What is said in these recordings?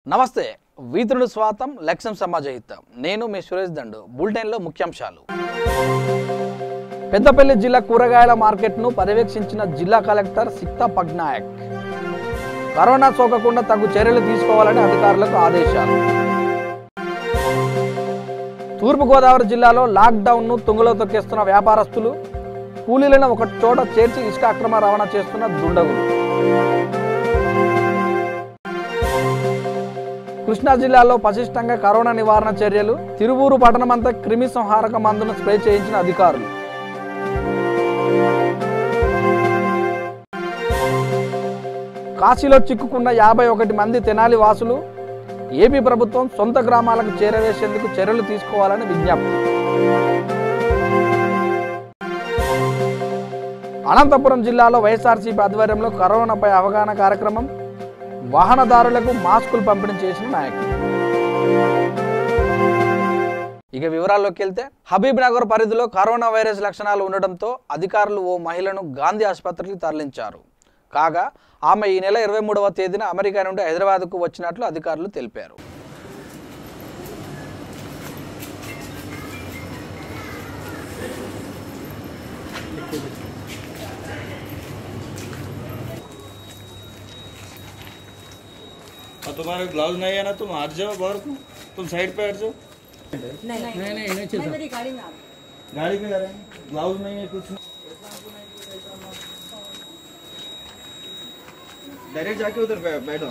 నమస్తే వీతుడు స్వాతం లక్ష్యం సమాజహితం నేను మీ సురేష్ దండు బులెటిన్లో ముఖ్యాంశాలు పెద్దపల్లి జిల్లా కూరగాయల మార్కెట్ను పర్యవేక్షించిన జిల్లా కలెక్టర్ సిక్తా పట్నాయక్ కరోనా సోకకుండా తగు చర్యలు తీసుకోవాలని అధికారులకు ఆదేశాలు తూర్పుగోదావరి జిల్లాలో లాక్డౌన్ను తుంగలో తొక్కేస్తున్న వ్యాపారస్తులు కూలీలను ఒక చోట చేర్చి ఇసుక అక్రమ రవాణా చేస్తున్న దుండగులు కృష్ణా జిల్లాలో పటిష్టంగా కరోనా నివారణ చర్యలు తిరువూరు పట్టణమంతా క్రిమి సంహారక మందును స్ప్రే చేయించిన అధికారులు కాశీలో చిక్కుకున్న 51 మంది తెనాలి వాసులు ఏపీ ప్రభుత్వం సొంత గ్రామాలకు చేరవేసేందుకు చర్యలు తీసుకోవాలని విజ్ఞప్తి అనంతపురం జిల్లాలో వైఎస్ఆర్సీపీ ఆధ్వర్యంలో కరోనాపై అవగాహన కార్యక్రమం వాహనదారులకు మాస్కులు పంపిణీ చేసిన నాయకులు ఇక వివరాల్లోకి వెళ్తే హబీబ్ నగర్ పరిధిలో కరోనా వైరస్ లక్షణాలు ఉండడంతో అధికారులు ఓ మహిళను గాంధీ ఆసుపత్రికి తరలించారు కాగా ఆమె ఈ నెల 23వ తేదీన అమెరికా నుండి హైదరాబాద్కు వచ్చినట్లు అధికారులు తెలిపారు तुम्हारे ग्लव्स नहीं है ना, तुम हट जाओ बाहर को, तुम साइड पे हट जाओ। नहीं मेरी गाड़ी में गाड़ी में जा रहे हैं, ग्लव्स नहीं है कुछ नहीं। डायरेक्ट जाके उधर बैठो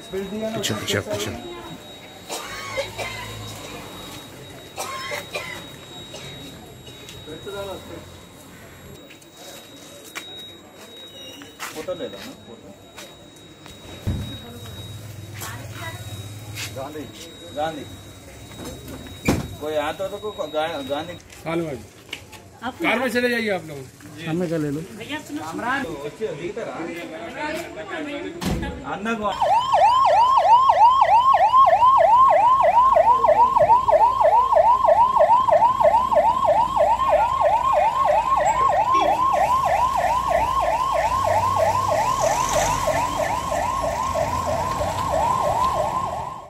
स्पीड दिया ना पीछे फोटो ले लो ना फोटो गांधी गांधी कोई आता तो गांधी कार में चले जाइए आप लोग हमें का ले लो अन्ना को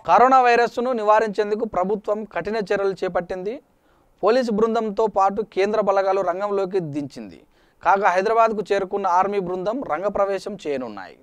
కరోనా వైరస్ను నివారించేందుకు ప్రభుత్వం కఠిన చర్యలు చేపట్టింది పోలీసు బృందంతో పాటు కేంద్ర బలగాలు రంగంలోకి దించింది కాగా హైదరాబాద్కు చేరుకున్న ఆర్మీ బృందం రంగప్రవేశం చేయనున్నాయి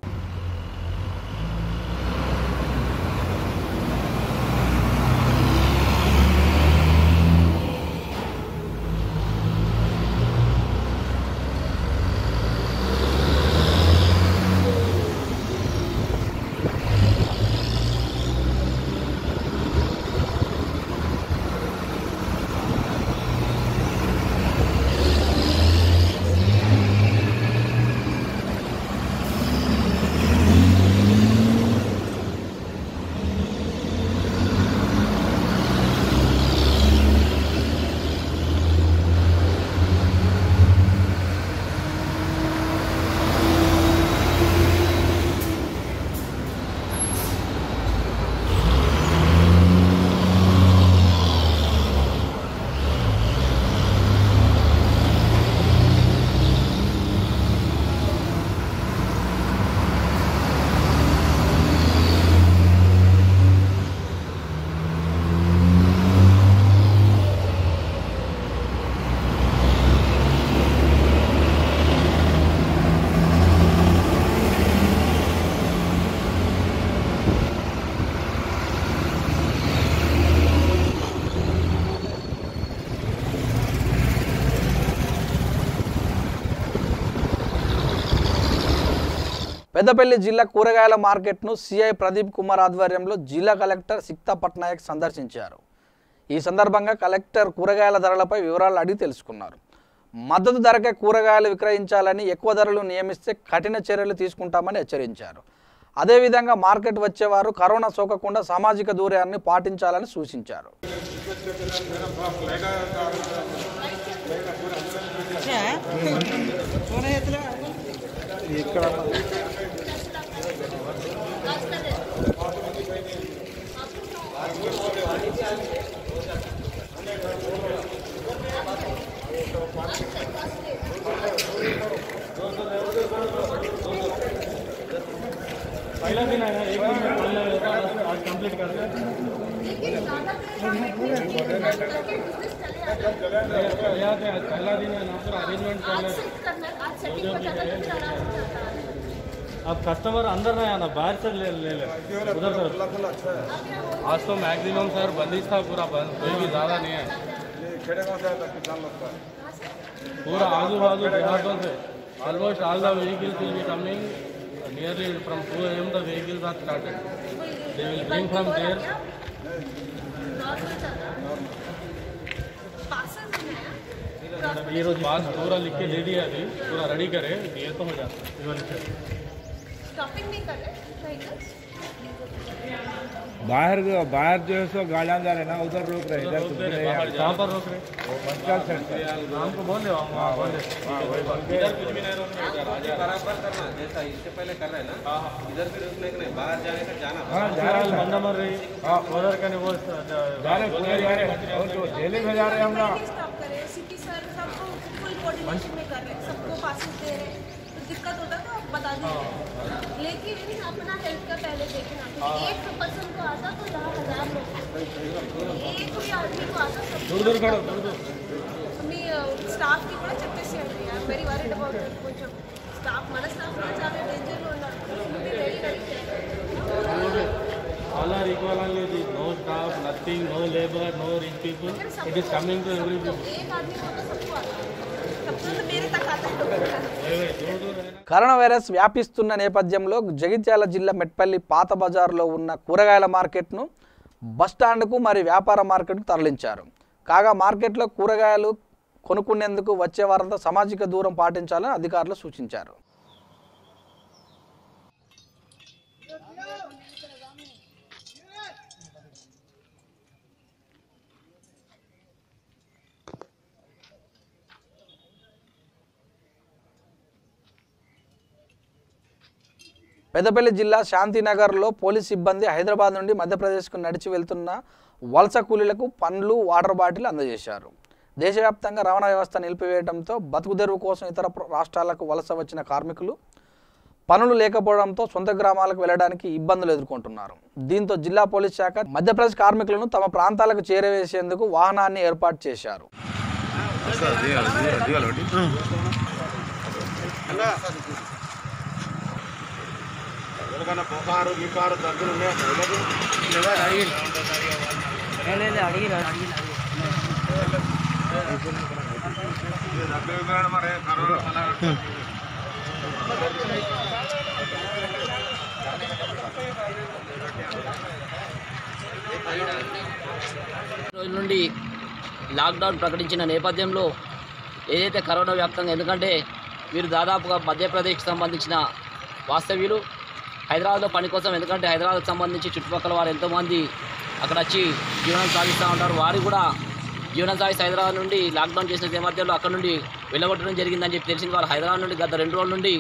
పెద్దపల్లి జిల్లా కూరగాయల మార్కెట్ను సిఐ ప్రదీప్ కుమార్ ఆధ్వర్యంలో జిల్లా కలెక్టర్ సిక్తా పట్నాయక్ సందర్శించారు ఈ సందర్భంగా కలెక్టర్ కూరగాయల ధరలపై వివరాలు అడిగి తెలుసుకున్నారు మద్దతు ధరకే కూరగాయలు విక్రయించాలని ఎక్కువ ధరలు నియమిస్తే కఠిన చర్యలు తీసుకుంటామని హెచ్చరించారు అదేవిధంగా మార్కెట్ వచ్చేవారు కరోనా సోకకుండా సామాజిక దూరాన్ని పాటించాలని సూచించారు पहला दिन आया, एक दिन में खोलने होता है, आज कंप्लीट कर दिया। पहला दिन है ना, पूरा अरेंजमेंट करना। अब कस्टमर अंदर नहीं आना, बाहर से ले उधर से। आज तो मैक्सिमम सर बंदिश था, पूरा बंद, कोई भी ज़्यादा नहीं है। पूरा आजू बाजू देहातों से almost all the vehicles will be coming nearly from 2 AM the vehicles are started. They will bring from there. ये रोज पास पूरा लिख के दे दिया, अभी पूरा रेडी करे, ये तो हो जाता है। स्टॉपिंग नहीं कर रहे व्हीकल्स बाहर जो है सो गाड़ियाँ जा रहे ना, उधर रोक रहे, इधर रोक दे रहे, बाहर जहाँ पर रोक रहे वो मंचल सेट है। हमको बोल रहे हो, इधर कुछ भी नहीं रोक रहे, इधर आजा बराबर करना, जैसा इससे पहले कर रहे हैं ना, इधर भी रुकने के नहीं, बाहर जाने का जाना। हाँ जा रहे हैं, बंदा मर रही उधर का नहीं, वो जा रहे पूरे जा रहे हैं, और जो जेल में जा रहे हैं हम ना। स्टॉप करे सिटी सर सबको फुल कोऑर्डिनेशन में कर रहे हैं, सबको पासेस दे रहे हैं, तो दिक्कत होता है तो आप बता दीजिए। लेकिन अपना हेल्थ का पहले देखना, एक पर्सन को आता तो यहाँ 1000 लोग, एक भी आदमी को आता सब दूर खड़ो, మీ స్టాఫ్ కి కూడా చెప్పేసేయండి, I'm very worried about it. కొంచెం స్టాఫ్ మన స్టాఫ్ కూడా చాలా డేంజర్లో ఉన్నారు. Very very all are equal only, no staff, nothing, no labor, no rich people, it is coming to every people. एक आदमी को तो सबको आता है, सबको तो मेरे तक आता है. दूर है ना। కరోనా వైరస్ వ్యాపిస్తున్న నేపథ్యంలో జగిత్యాల జిల్లా మెట్పల్లి పాత బజార్లో ఉన్న కూరగాయల మార్కెట్ను బస్టాండ్కు మరి వ్యాపార మార్కెట్కు తరలించారు. కాగా మార్కెట్లో కూరగాయలు కొనుక్కునేందుకు వచ్చే వారంతా సామాజిక దూరం పాటించాలని అధికారులు సూచించారు. పెద్దపల్లి జిల్లా శాంతినగర్లో పోలీస్ సిబ్బంది హైదరాబాద్ నుండి మధ్యప్రదేశ్కు నడిచి వెళ్తున్న వలస కూలీలకు పండ్లు, వాటర్ బాటిల్ అందజేశారు. దేశవ్యాప్తంగా రవాణా వ్యవస్థ నిలిపివేయడంతో బతుకుదెరువు కోసం ఇతర రాష్ట్రాలకు వలస వచ్చిన కార్మికులు పనులు లేకపోవడంతో సొంత గ్రామాలకు వెళ్ళడానికి ఇబ్బందులు ఎదుర్కొంటున్నారు. దీంతో జిల్లా పోలీస్ శాఖ మధ్యప్రదేశ్ కార్మికులను తమ ప్రాంతాలకు చేరవేసేందుకు వాహనాన్ని ఏర్పాటు చేశారు. రోజుల నుండి లాక్డౌన్ ప్రకటించిన నేపథ్యంలో ఏదైతే కరోనా వ్యాప్తంగా, ఎందుకంటే వీరు దాదాపుగా మధ్యప్రదేశ్కి సంబంధించిన వాస్తవ్యులు హైదరాబాద్లో పని కోసం, ఎందుకంటే హైదరాబాద్కి సంబంధించి చుట్టుపక్కల వారు ఎంతోమంది అక్కడ వచ్చి జీవనం సాగిస్తూ ఉంటారు. వారు కూడా జీవనం సాగిస్తూ హైదరాబాద్ నుండి లాక్డౌన్ చేసిన నేపథ్యంలో అక్కడ నుండి వెళ్ళగొట్టడం జరిగిందని చెప్పి తెలిసింది. వారు హైదరాబాద్ నుండి గత 2 రోజుల నుండి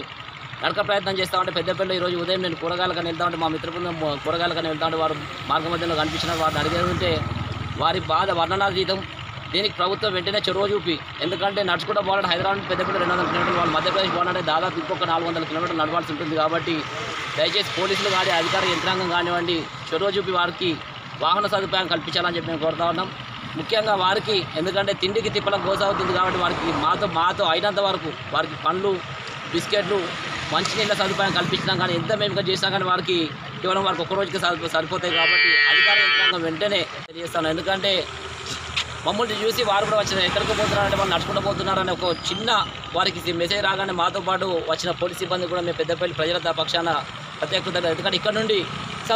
నడక ప్రయత్నం చేస్తూ ఉంటే పెద్దపల్లి ఈరోజు ఉదయం నేను కూరగాయలకని వెళ్తా ఉంటే, మా మిత్ర బృందం కూరగాయలకని వెళ్తా ఉంటే వారు మార్గ మధ్యలో కనిపించిన వారిని అడిగేది వారి బాధ వర్ణనాతీతం. దీనికి ప్రభుత్వం వెంటనే చొరవ చూపి, ఎందుకంటే నడుచుకుంటూ పోవాలంటే హైదరాబాద్ నుండి పెద్దపల్లి 200 కిలోమీటర్లు, వాళ్ళు మధ్యప్రదేశ్ పోవాలంటే దాదాపు ఇంకొక 400 కిలోమీటర్లు నడవాల్సి ఉంటుంది. కాబట్టి దయచేసి పోలీసులు కానీ అధికార యంత్రాంగం కానివ్వండి చొరవ చూపి వారికి వాహన సదుపాయం కల్పించాలని చెప్పి మేము కోరుతా ఉన్నాం. ముఖ్యంగా వారికి, ఎందుకంటే తిండికి తిప్పలకు గోస అవుతుంది కాబట్టి వారికి మాతో అయినంత వరకు వారికి పండ్లు, బిస్కెట్లు, మంచినీళ్ళ సదుపాయం కల్పించినాం. కానీ ఎంత మేము చేసినా కానీ వారికి కేవలం వారికి ఒక్క రోజుకి సరిపోతాయి. కాబట్టి అధికార యంత్రాంగం వెంటనే తెలియజేస్తాను. ఎందుకంటే మమ్మల్ని చూసి వారు కూడా వచ్చిన ఎక్కడికి పోతున్నారంటే వాళ్ళు నడుచుకుంటూ పోతున్నారని ఒక చిన్న వారికి మెసేజ్ రాగానే మాతో పాటు వచ్చిన పోలీస్ సిబ్బంది కూడా మేము పెద్దపల్లి ప్రజల పక్షాన ప్రత్యేక కృతజ్ఞతలు. ఎందుకంటే ఇక్కడ నుండి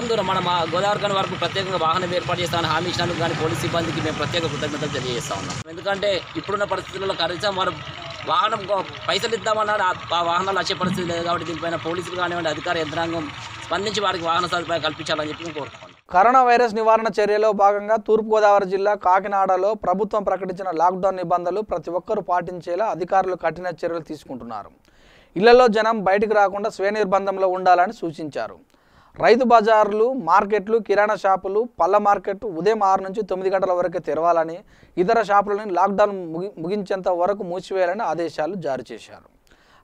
దూరం మన గోదావరి గని వరకు ప్రత్యేకంగా వాహనం ఏర్పాటు చేస్తామని హామీ ఇచ్చినందుకు కానీ పోలీస్ సిబ్బందికి మేము ప్రత్యేక కృతజ్ఞతలు తెలియజేస్తా ఉన్నాం. ఎందుకంటే ఇప్పుడున్న పరిస్థితుల్లో కనీసం వారు వాహనం పైసలు ఇద్దామన్నారు, ఆ వాహనాలు వచ్చే పరిస్థితి లేదు. కాబట్టి దీనిపైన పోలీసులు కానివ్వండి అధికార యంత్రాంగం స్పందించి వారికి వాహన సదుపాయం కల్పించాలని చెప్పి మేము కోరుతున్నాం. కరోనా వైరస్ నివారణ చర్యలో భాగంగా తూర్పుగోదావరి జిల్లా కాకినాడలో ప్రభుత్వం ప్రకటించిన లాక్డౌన్ నిబంధనలు ప్రతి ఒక్కరూ పాటించేలా అధికారులు కఠిన చర్యలు తీసుకుంటున్నారు. ఇళ్లలో జనం బయటకు రాకుండా స్వీయ నిర్బంధంలో ఉండాలని సూచించారు. రైతు బజార్లు, మార్కెట్లు, కిరాణా షాపులు, పళ్ళ మార్కెట్ ఉదయం 6 నుంచి 9 గంటల వరకే తెరవాలని, ఇతర షాపులను లాక్డౌన్ ముగించేంత వరకు మూసివేయాలని ఆదేశాలు జారీ చేశారు.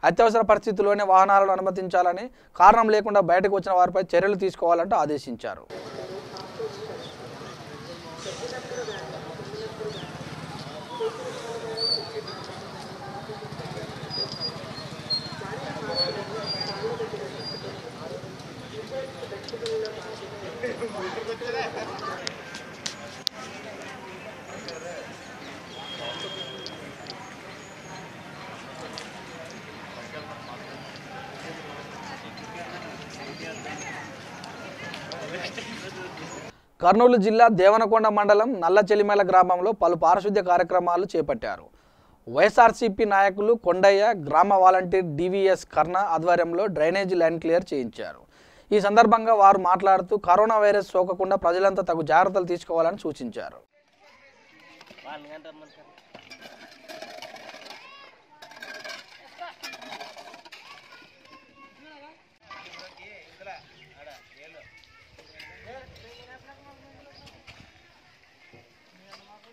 అత్యవసర పరిస్థితుల్లోనే వాహనాలను అనుమతించాలని, కారణం లేకుండా బయటకు వచ్చిన వారిపై చర్యలు తీసుకోవాలంటూ ఆదేశించారు. కర్నూలు జిల్లా దేవనకొండ మండలం నల్లచెలిమేల గ్రామంలో పలు పారిశుద్ధ్య కార్యక్రమాలు చేపట్టారు. వైఎస్ఆర్సీపీ నాయకులు కొండయ్య, గ్రామ వాలంటీర్ డివిఎస్ కర్ణ ఆధ్వర్యంలో డ్రైనేజీ లైన్ క్లియర్ చేయించారు. ఈ సందర్భంగా వారు మాట్లాడుతూ కరోనా వైరస్ సోకకుండా ప్రజలంతా తగు జాగ్రత్తలు తీసుకోవాలని సూచించారు.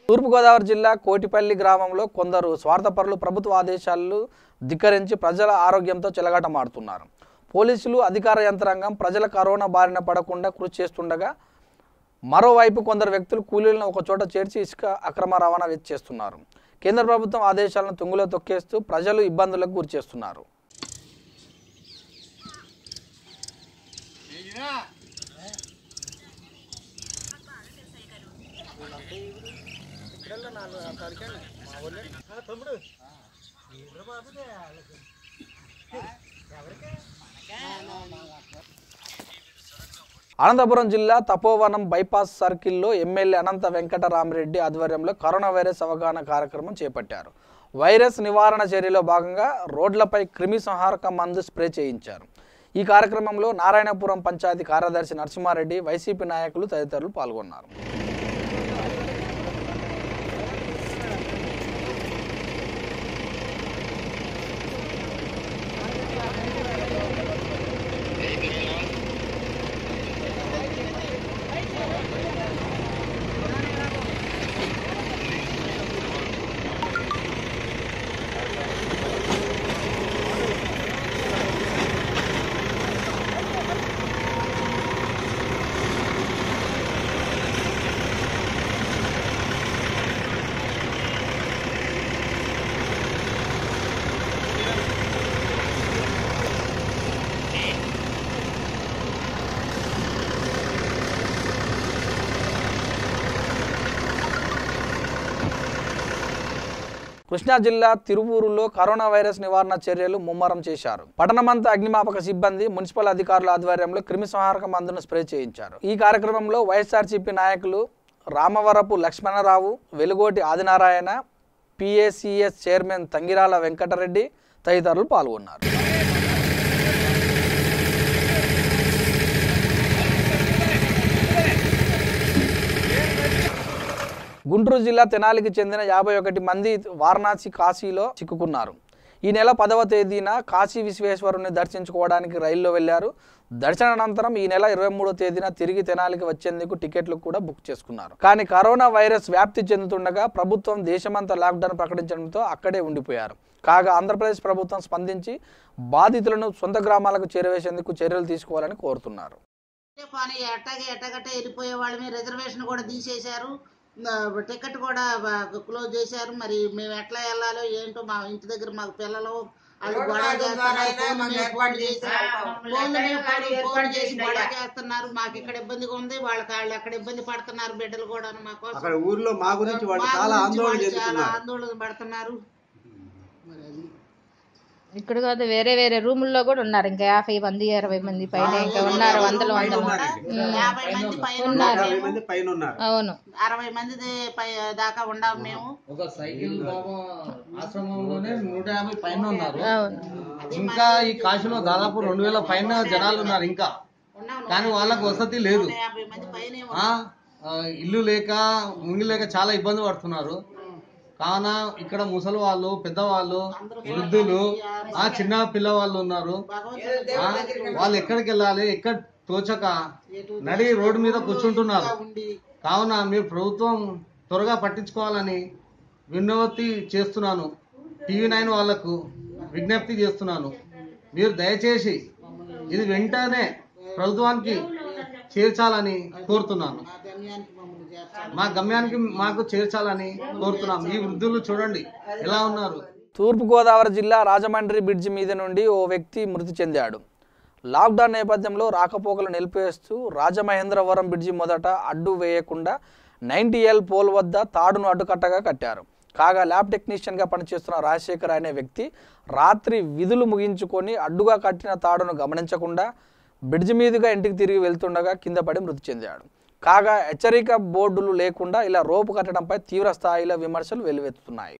తూర్పుగోదావరి జిల్లా కోటిపల్లి గ్రామంలో కొందరు స్వార్థపరులు ప్రభుత్వ ఆదేశాలను ధిక్కరించి ప్రజల ఆరోగ్యంతో చెలగాటమాడుతున్నారు. పోలీసులు, అధికార యంత్రాంగం ప్రజల కరోనా బారిన పడకుండా కృషి చేస్తుండగా మరోవైపు కొందరు వ్యక్తులు కూలీలను ఒకచోట చేర్చి ఇసుక అక్రమ రవాణా చేస్తున్నారు. కేంద్ర ప్రభుత్వం ఆదేశాలను తుంగలో తొక్కేస్తూ ప్రజలు ఇబ్బందులకు గురి చేస్తున్నారు. అనంతపురం జిల్లా తపోవనం బైపాస్ సర్కిల్లో ఎమ్మెల్యే అనంత వెంకటరామిరెడ్డి ఆధ్వర్యంలో కరోనా వైరస్ అవగాహన కార్యక్రమం చేపట్టారు. వైరస్ నివారణ చర్యలో భాగంగా రోడ్లపై క్రిమి సంహారక మందు స్ప్రే చేయించారు. ఈ కార్యక్రమంలో నారాయణపురం పంచాయతీ కార్యదర్శి నరసింహారెడ్డి, వైసీపీ నాయకులు తదితరులు పాల్గొన్నారు. కృష్ణా జిల్లా తిరువూరులో కరోనా వైరస్ నివారణ చర్యలు ముమ్మరం చేశారు. పట్టణమంతా అగ్నిమాపక సిబ్బంది, మున్సిపల్ అధికారుల ఆధ్వర్యంలో క్రిమి సంహారక మందును స్ప్రే చేయించారు. ఈ కార్యక్రమంలో వైఎస్ఆర్సీపీ నాయకులు రామవరపు లక్ష్మణరావు, వెలుగోటి ఆదినారాయణ, పిఏసిఎస్ చైర్మన్ తంగిరాల వెంకటరెడ్డి తదితరులు పాల్గొన్నారు. గుంటూరు జిల్లా తెనాలికి చెందిన 51 మంది వారణాసి కాశీలో చిక్కుకున్నారు. ఈ నెల 10వ తేదీన కాశీ విశ్వేశ్వరుని దర్శించుకోవడానికి రైల్లో వెళ్లారు. దర్శనానంతరం ఈ నెల 23వ తేదీన తిరిగి తెనాలికి వచ్చేందుకు టికెట్లు కూడా బుక్ చేసుకున్నారు. కానీ కరోనా వైరస్ వ్యాప్తి చెందుతుండగా ప్రభుత్వం దేశమంతా లాక్డౌన్ ప్రకటించడంతో అక్కడే ఉండిపోయారు. కాగా ఆంధ్రప్రదేశ్ ప్రభుత్వం స్పందించి బాధితులను సొంత గ్రామాలకు చేరవేసేందుకు చర్యలు తీసుకోవాలని కోరుతున్నారు. ఎట్టగట్టే వెళ్ళిపోయే వాళ్ళని రిజర్వేషన్ కూడా తీసేశారు, టికెట్ కూడా క్లోజ్ చేశారు. మరి మేము ఎట్లా వెళ్ళాలో ఏంటో, మా ఇంటి దగ్గర మాకు పిల్లలు వాళ్ళు గొడవ చేస్తున్నారు. మాకు ఇక్కడ ఇబ్బందిగా ఉంది, వాళ్ళకి వాళ్ళు అక్కడ ఇబ్బంది పడుతున్నారు. బిడ్డలు కూడా మా కోసం ఊర్లో మా గురించి చాలా ఆందోళన పడుతున్నారు. ఇక్కడ కాదు, వేరే వేరే రూముల్లో కూడా ఉన్నారు. ఇంకా 50 మంది 60 మంది పైన ఇంకా ఉన్నారు. వందలు 50 మంది పైన ఉన్నారు. అవును, 60 మంది దాకా ఉండాము మేము. ఒక సైకిల్ ఆశ్రమంలోనే 150 పైన ఉన్నారు. ఇంకా ఈ కాశీలో దాదాపు 2000 పైన జనాలు ఉన్నారు ఇంకా. కానీ వాళ్ళకు వసతి లేదు, ఇల్లు లేక ముంగి లేక చాలా ఇబ్బంది పడుతున్నారు. కావున ఇక్కడ ముసలి వాళ్ళు, పెద్దవాళ్ళు, వృద్ధులు, చిన్న పిల్లవాళ్ళు ఉన్నారు. వాళ్ళు ఎక్కడికి వెళ్ళాలి, ఎక్కడ తోచక నడి రోడ్డు మీద కూర్చుంటున్నారు. కావున మీరు ప్రభుత్వం త్వరగా పట్టించుకోవాలని విన్నతి చేస్తున్నాను. TV9 వాళ్లకు విజ్ఞప్తి చేస్తున్నాను. మీరు దయచేసి ఇది వెంటనే ప్రభుత్వానికి చేర్చాలని కోరుతున్నాను. మా గమ్యానికి మాకు చేర్చాలని కోరుతున్నాం. ఈ వృద్ధులు చూడండి ఎలా ఉన్నారు. తూర్పుగోదావరి జిల్లా రాజమండ్రి బ్రిడ్జి మీద నుండి ఓ వ్యక్తి మృతి చెందాడు. లాక్డౌన్ నేపథ్యంలో రాకపోకలు నిలిపివేస్తూ రాజమహేంద్రవరం బ్రిడ్జి మొదట అడ్డు వేయకుండా 90L పోల్ వద్ద తాడును అడ్డుకట్టగా కట్టారు. కాగా ల్యాబ్ టెక్నీషియన్గా పనిచేస్తున్న రాజశేఖర్ అనే వ్యక్తి రాత్రి విధులు ముగించుకొని అడ్డుగా కట్టిన తాడును గమనించకుండా బ్రిడ్జి మీదుగా ఇంటికి తిరిగి వెళ్తుండగా కింద పడి మృతి చెందాడు. కాగా హెచ్చరిక బోర్డులు లేకుండా ఇలా రోపు కట్టడంపై తీవ్ర స్థాయిలో విమర్శలు వెల్లువెత్తుతున్నాయి.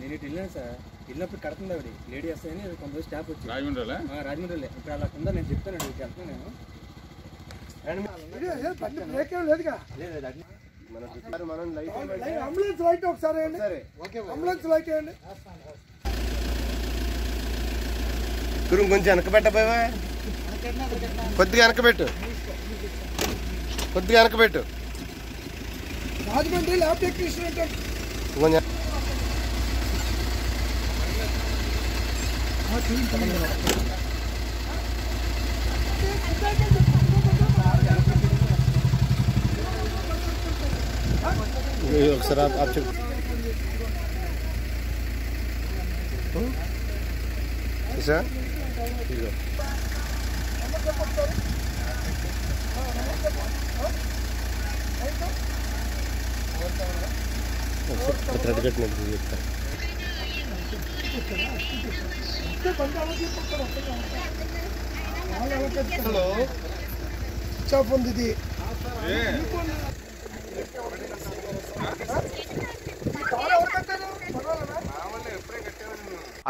నేను ఇటు వెళ్ళాను సార్. వెళ్ళినప్పుడు కడుతుంది ఆవిడ లేడీ వస్తాయని కొంతమంది స్టాఫ్ వచ్చి రాజమండ్రి ఇప్పుడు అలా ఉందా నేను చెప్తాను. వెళ్తాను నేను అంబులెన్స్ లైట్ ఒకసారి అంబులెన్స్ లైట్ వేయండి. కొంచెం వెనకబెట్టబోయా, కొద్దిగా వెనకబెట్టు, కొద్దిగా వెనకబెట్టు. రాజమండ్రి ల్యాబ్ టెక్నీషియన్ అంటే सर आप सर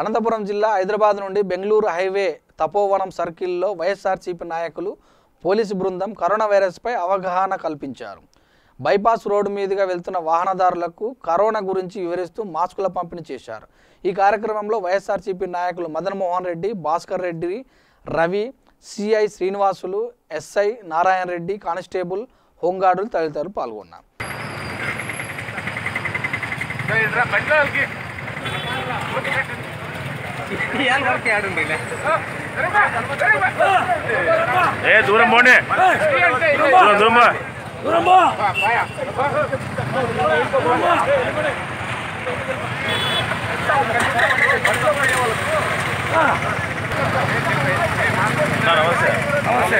అనంతపురం జిల్లా హైదరాబాద్ నుండి బెంగళూరు హైవే తపోవనం సర్కిల్లో వైఎస్ఆర్సీపీ నాయకులు పోలీసు బృందం కరోనా వైరస్పై అవగాహన కల్పించారు. బైపాస్ రోడ్డు మీదుగా వెళ్తున్న వాహనదారులకు కరోనా గురించి వివరిస్తూ మాస్కుల పంపిణీ చేశారు. ఈ కార్యక్రమంలో వైఎస్ఆర్సీపీ నాయకులు Madan Mohan Reddy, Bhaskar Reddy, Ravi, CI Srinivasulu, SI Narayana Reddy, constable, హోంగార్డులు తదితరులు పాల్గొన్నారు. దూరం పోండి, దూరం నమస్తే నమస్తే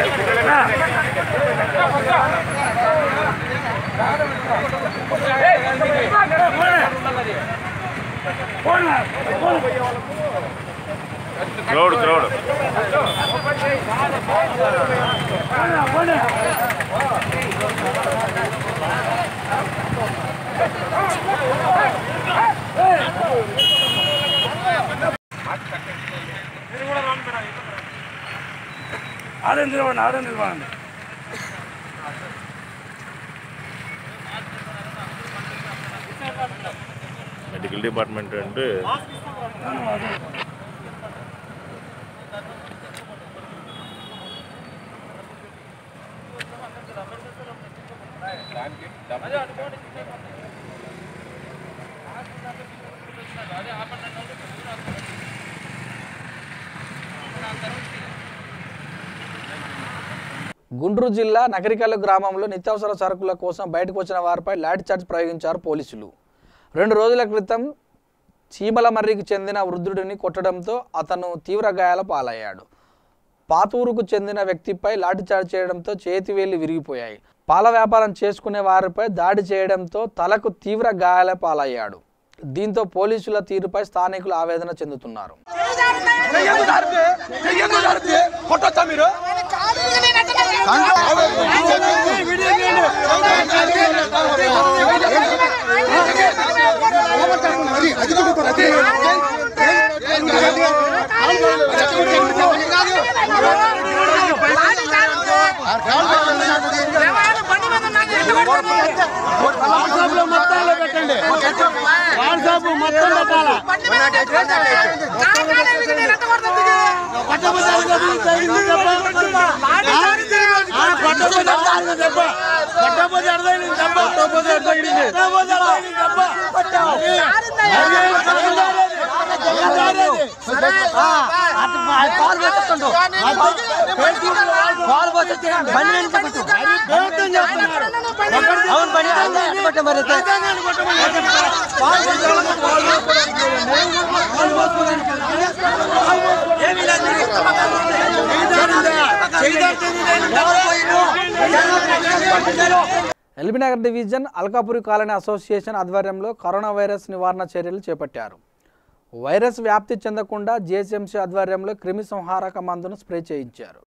క్రౌడ్ క్రౌడ్ ఆడే నిలబడండి మెడికల్ డిపార్ట్మెంట్ అంటే గుంటూరు జిల్లా నగరికల్లు గ్రామంలో నిత్యావసర సరుకుల కోసం బయటకు వచ్చిన వారిపై లాఠీ చార్జ్ ప్రయోగించారు పోలీసులు. 2 రోజుల క్రితం చీమలమర్రికి చెందిన వృద్ధుడిని కొట్టడంతో అతను తీవ్ర గాయాల పాలయ్యాడు. పాతూరుకు చెందిన వ్యక్తిపై లాఠీ చార్జ్ చేయడంతో చేతివేళ్లు విరిగిపోయాయి. పాల వ్యాపారం చేసుకునే వారిపై దాడి చేయడంతో తలకు తీవ్ర గాయాల పాలయ్యాడు. దీంతో పోలీసుల తీరుపై స్థానికులు ఆవేదన చెందుతున్నారు. మొత్తంలో పెట్టండి, వాట్సాప్ మొత్తం పెట్టాలా. LB Nagar division Alkapuri colony association ఆధ్వర్యంలో కరోనా వైరస్ నివారణ చర్యలు చేపట్టారు. వైరస్ వ్యాప్తి చెందకుండా జీహెచ్ఎంసీ ఆధ్వర్యంలో క్రిమి సంహారక మందును స్ప్రే చేయించారు.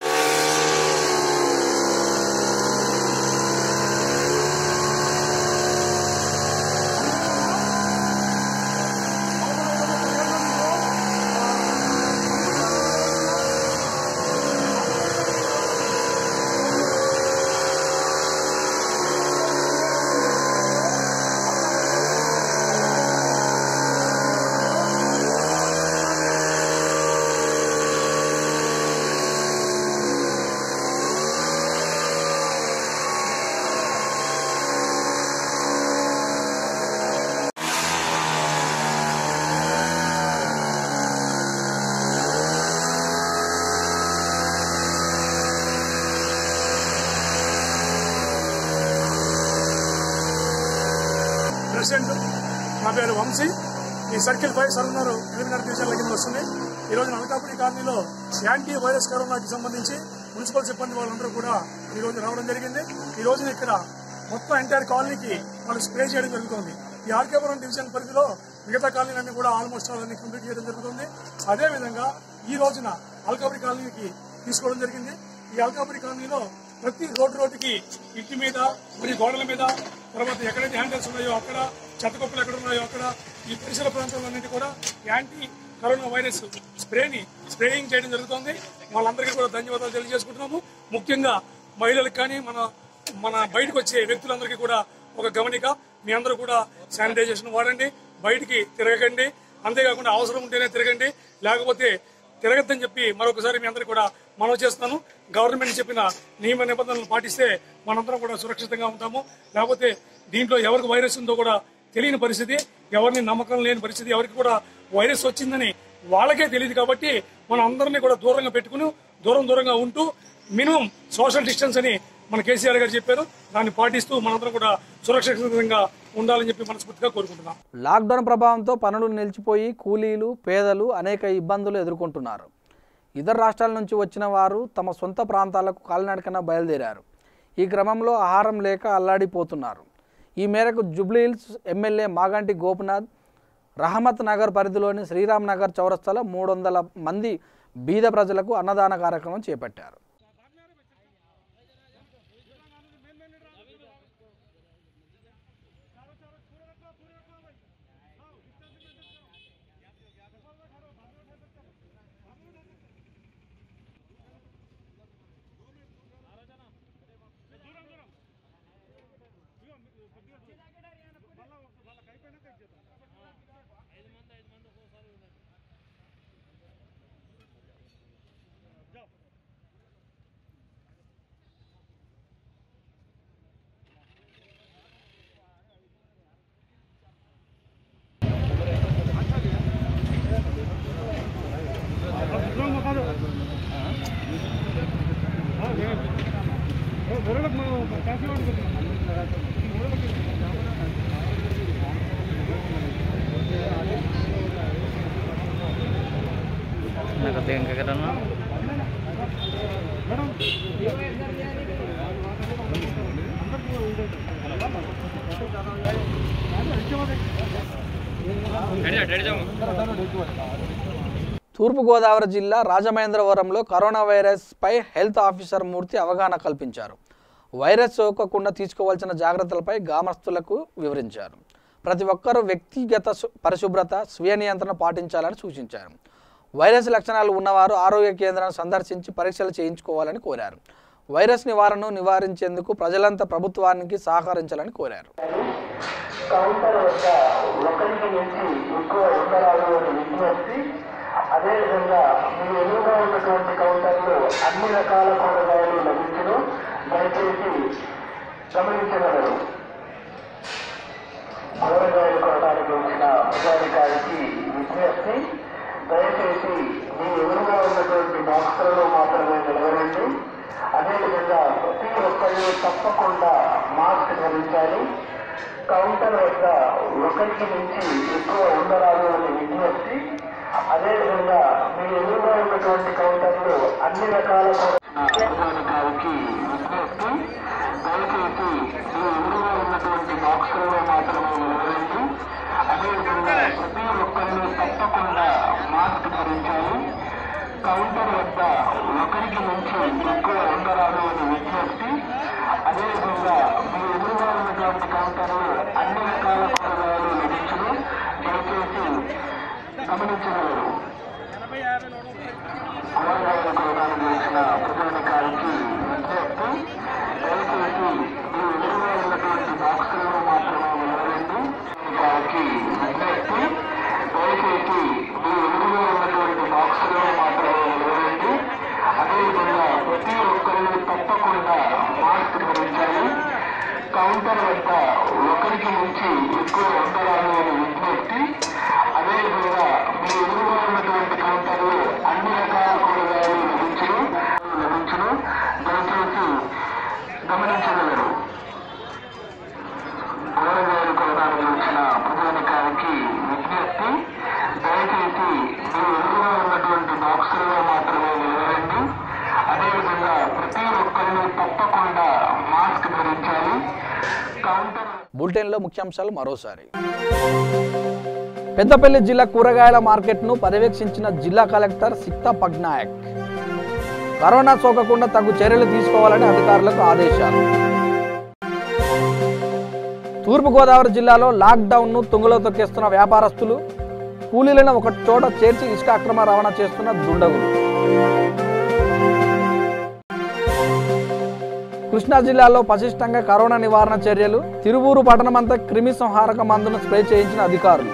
నా పేరు వంశీ. ఈ సర్కిల్ 5 సర్వర్ ఎల్బీనగర్ డివిజన్ల కింద వస్తుంది. ఈ రోజున అల్కాపురి కాలనీలో యాంటీ వైరస్ కరోనాకి సంబంధించి మున్సిపల్ సిబ్బంది వాళ్ళందరూ కూడా ఈ రోజు రావడం జరిగింది. ఈ రోజున ఇక్కడ మొత్తం ఎంటైర్ కాలనీకి వాళ్ళు స్ప్రే చేయడం జరుగుతుంది. ఈ ఆర్కేపురం డివిజన్ పరిధిలో మిగతా కాలనీలన్నీ కూడా ఆల్మోస్ట్ అన్ని కంప్లీట్ చేయడం జరుగుతుంది. అదేవిధంగా ఈ రోజున అల్కాపురి కాలనీకి తీసుకోవడం జరిగింది. ఈ అల్కాపురి కాలనీలో ప్రతి రోడ్డుకి ఇంటి మీద మరియు గోడల మీద, తర్వాత ఎక్కడైతే హ్యాండిల్స్ ఉన్నాయో అక్కడ, చెత్తకొప్పలు ఎక్కడ ఉన్నాయో అక్కడ, ఈ పరిసర ప్రాంతాలన్నింటి కూడా యాంటీ కరోనా వైరస్ స్ప్రేయింగ్ చేయడం జరుగుతుంది. వాళ్ళందరికీ కూడా ధన్యవాదాలు తెలియజేసుకుంటున్నాము. ముఖ్యంగా మహిళలకు కానీ మన బయటకు వచ్చే వ్యక్తులందరికీ కూడా ఒక గమనిక, మీ అందరూ కూడా శానిటైజేషన్ వాడండి, బయటికి తిరగకండి. అంతేకాకుండా అవసరం ఉంటేనే తిరగండి, లేకపోతే తిరగద్దని చెప్పి మరొకసారి మీ అందరికీ కూడా మనవి చేస్తున్నాను. గవర్నమెంట్ చెప్పిన నియమ నిబంధనలు పాటిస్తే మనందరం కూడా సురక్షితంగా ఉంటాము. లేకపోతే దీంట్లో ఎవరికి వైరస్ ఉందో కూడా తెలియని పరిస్థితి, ఎవరిని నమ్మకం లేని పరిస్థితి, ఎవరికి కూడా వైరస్ వచ్చిందని వాళ్ళకే తెలియదు. కాబట్టి మనం అందరినీ కూడా దూరంగా పెట్టుకుని దూరంగా ఉంటూ మినిమం సోషల్ డిస్టెన్స్ అని మన కేసీఆర్ గారు చెప్పారు. దాన్ని పాటిస్తూ మనందరం కూడా సురక్షితంగా ఉండాలని చెప్పి మనస్ఫూర్తిగా కోరుకుంటున్నాం. లాక్డౌన్ ప్రభావంతో పనులు నిలిచిపోయి కూలీలు, పేదలు అనేక ఇబ్బందులు ఎదుర్కొంటున్నారు. ఇతర రాష్ట్రాల నుంచి వచ్చిన వారు తమ సొంత ప్రాంతాలకు కాలినడకన బయలుదేరారు. ఈ క్రమంలో ఆహారం లేక అల్లాడిపోతున్నారు. ఈ మేరకు జూబ్లీహిల్స్ ఎమ్మెల్యే మాగంటి గోపినాథ్ రహమత్ నగర్ పరిధిలోని శ్రీరామ్ నగర్ చౌరస్తాలో 300 మంది బీద ప్రజలకు అన్నదాన కార్యక్రమం చేపట్టారు. తూర్పుగోదావరి జిల్లా రాజమహేంద్రవరంలో కరోనా వైరస్ పై హెల్త్ ఆఫీసర్ మూర్తి అవగాహన కల్పించారు. వైరస్ సోకకుండా తీసుకోవాల్సిన జాగ్రత్తలపై గ్రామస్తులకు వివరించారు. ప్రతి ఒక్కరూ వ్యక్తిగత పరిశుభ్రత, స్వీయ నియంత్రణ పాటించాలని సూచించారు. వైరస్ లక్షణాలు ఉన్నవారు ఆరోగ్య కేంద్రాన్ని సందర్శించి పరీక్షలు చేయించుకోవాలని కోరారు. వైరస్ నివారణను నివారించేందుకు ప్రజలంతా ప్రభుత్వానికి సహకరించాలని కోరారు. కౌంటర్ వద్ద ఒకరికి నుంచి ఎక్కువ ఉండరాదు అని విజ్ఞప్తి. అదేవిధంగా మీ ఎదురుగా ఉన్నటువంటి కౌంటర్లో అన్ని రకాల కూరగాయలు లభించును. దయచేసి గమనించగలరు. కూరగాయలు కొనడానికి వచ్చిన ప్రజాధికారికి విజ్ఞప్తి, దయచేసి మీ ఎదురుగా ఉన్నటువంటి బాక్సులలో మాత్రమే నిలవరండి. అదేవిధంగా ప్రతి ఒక్కళ్ళు తప్పకుండా మాస్క్ ధరించాలి. కౌంటర్ వద్ద ఒకరికి నుంచి ఎక్కువ ఉండరాదు అని విజ్ఞప్తి. అదేవిధంగా మీ ఎదురుగా ఉన్నటువంటి కౌంటర్లు అన్ని రకాల ప్రజాధికారికి విజ్ఞప్తి, దయచేసి మీ ఎదురుగా ఉన్నటువంటి బాక్సులలో మాత్రమే నిలవరండి. అదేవిధంగా ప్రతి ఒక్కరిని తప్పకుండా మాస్క్ ధరించాలి. కౌంటర్ వద్ద ఒకరికి నుంచి ఎక్కువ ఉండరాదు అని విజ్ఞప్తి. అదేవిధంగా మీ ఎదురుగా ఉన్నటువంటి కౌంటర్లు అన్ని రకాల కూరగాయలు లభించును, దయచేసి గమనించగలరు. కూరగాయలు కొనడానికి వచ్చిన ప్రజాధికారికి విజ్ఞప్తి, దయచేసి మీ ఎదురుగా ఉన్నటువంటి బాక్సులలో మాత్రమే నిలవరండి. వారికి విజ్ఞప్తి, దయచేసి మీ ఎదురుగా ఉన్నటువంటి బాక్సులలో మాత్రమే నిలవరండి. అదేవిధంగా ప్రతి ఒక్కరిని తప్పకుండా మాస్క్ ధరించాలి. కౌంటర్ వద్ద ఒకరికి నుంచి ఎక్కువ ఉండరాదు అని విజ్ఞప్తి. అదేవిధంగా మీ ఎదురుగా ఉన్నటువంటి కౌంటర్లు అన్ని రకాల కూరగాయలు లభించును, దయచేసి గమనించగలరు. కూరగాయలు కొనడానికి వచ్చిన ప్రజాధికారికి విజ్ఞప్తి, దయచేసి మీ ఎదురుగా ఉన్నటువంటి బాక్సులలో మాత్రమే నిలవరండి. అదేవిధంగా ప్రతి ఒక్కరిని తప్పకుండా మాస్క్ ధరించాలి. బులెటిన్లో ముఖ్యాంశాలు మరోసారి. పెద్దపల్లి జిల్లా కూరగాయల మార్కెట్ను పర్యవేక్షించిన జిల్లా కలెక్టర్ సిక్తా పట్నాయక్. కరోనా సోకకుండా తగు చర్యలు తీసుకోవాలని అధికారులకు ఆదేశాలు. తూర్పుగోదావరి జిల్లాలో లాక్డౌన్ను తుంగలో తొక్కేస్తున్న వ్యాపారస్తులు, కూలీలను ఒక చోట చేర్చి ఇసుక అక్రమ రవాణా చేస్తున్న దుండగులు. కృష్ణా జిల్లాలో పటిష్టంగా కరోనా నివారణ చర్యలు, తిరువూరు పట్టణమంతా క్రిమి సంహారక మందును స్ప్రే చేయించిన అధికారులు.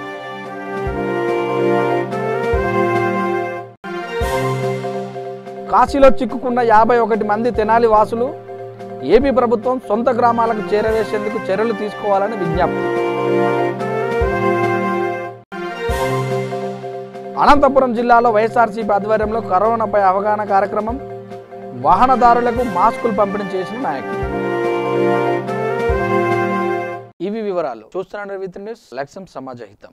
కాశీలో చిక్కుకున్న 51 మంది తెనాలి వాసులు, ఏపీ ప్రభుత్వం సొంత గ్రామాలకు చేరవేసేందుకు చర్యలు తీసుకోవాలని విజ్ఞప్తి. అనంతపురం జిల్లాలో వైఎస్ఆర్సీపీ ఆధ్వర్యంలో కరోనాపై అవగాహన కార్యక్రమం, వాహనదారులకు మాస్కులు పంపిణీ చేసిన నాయకులు. ఇవి వివరాలు. చూస్తున్నారు విత్ న్యూస్, లక్ష్యం సమాజ హితం.